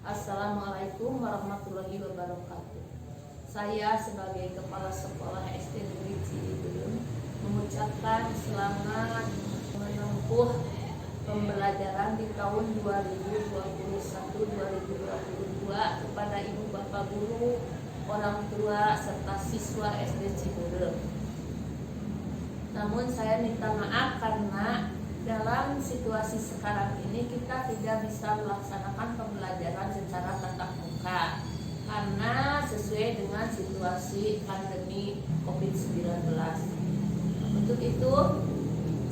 Assalamualaikum warahmatullahi wabarakatuh. Saya sebagai Kepala Sekolah SD Negeri Cibiberem mengucapkan selamat menempuh pembelajaran di tahun 2021-2022 kepada Ibu Bapak Guru, orang tua, serta siswa SD Cibiberem. Namun saya minta maaf karena dalam situasi sekarang ini kita tidak bisa melaksanakan pembelajaran secara tatap muka karena sesuai dengan situasi pandemi COVID-19. Untuk itu,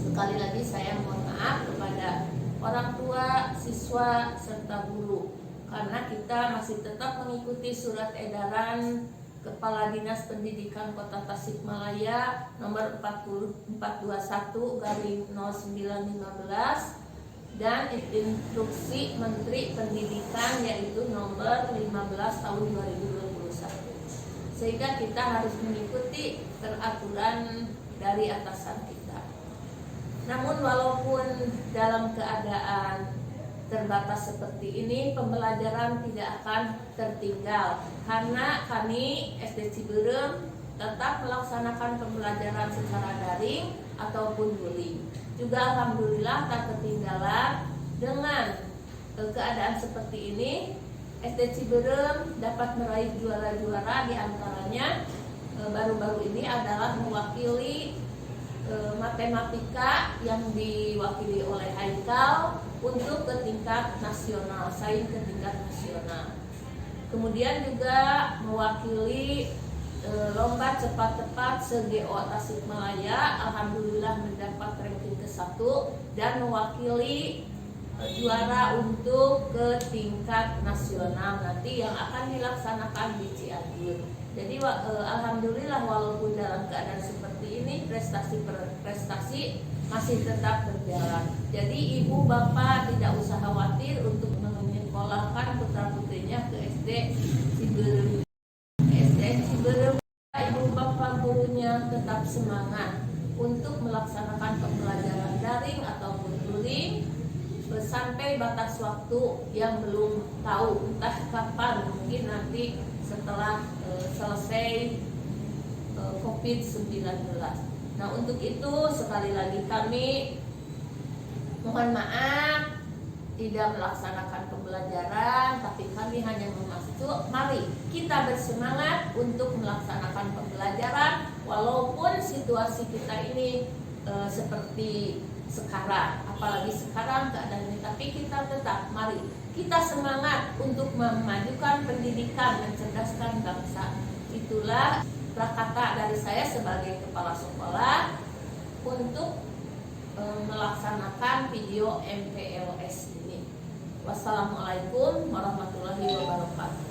sekali lagi saya mohon maaf kepada orang tua, siswa, serta guru karena kita masih tetap mengikuti surat edaran Kepala Dinas Pendidikan Kota Tasikmalaya nomor 421/0915 dan instruksi Menteri Pendidikan yaitu nomor 15 tahun 2021. Sehingga kita harus mengikuti peraturan dari atasan kita. Namun walaupun dalam keadaan terbatas seperti ini, pembelajaran tidak akan tertinggal karena kami SD Cibiberem tetap melaksanakan pembelajaran secara daring ataupun daring. Juga alhamdulillah tak ketinggalan dengan keadaan seperti ini, SD Cibiberem dapat meraih juara-juara, di antaranya baru-baru ini adalah mewakili matematika yang diwakili oleh Haikal untuk ke tingkat nasional, saing ke tingkat nasional. Kemudian juga mewakili lomba cepat-cepat se-GO Tasikmalaya, alhamdulillah mendapat ranking ke-1 dan mewakili juara untuk ke tingkat nasional nanti yang akan dilaksanakan di Cianjur. Jadi alhamdulillah walaupun dalam keadaan seperti ini prestasi masih tetap berjalan. Jadi ibu bapak tidak usah khawatir untuk menyekolahkan putra putrinya ke SD Cibiberem. SD Cibiberem, ibu bapak gurunya tetap semangat untuk melaksanakan pembelajaran daring ataupun daring sampai batas waktu yang belum tahu, entah kapan, mungkin nanti setelah selesai COVID-19. Nah, untuk itu sekali lagi kami mohon maaf tidak melaksanakan pembelajaran, tapi kami hanya memaksud mari kita bersemangat untuk melaksanakan pembelajaran walaupun situasi kita ini seperti sekarang, apalagi sekarang keadaan ini, tapi kita tetap mari kita semangat untuk memajukan pendidikan, mencerdaskan bangsa. Itulah kata dari saya sebagai kepala sekolah untuk melaksanakan video MPLS ini. Wassalamualaikum warahmatullahi wabarakatuh.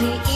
hari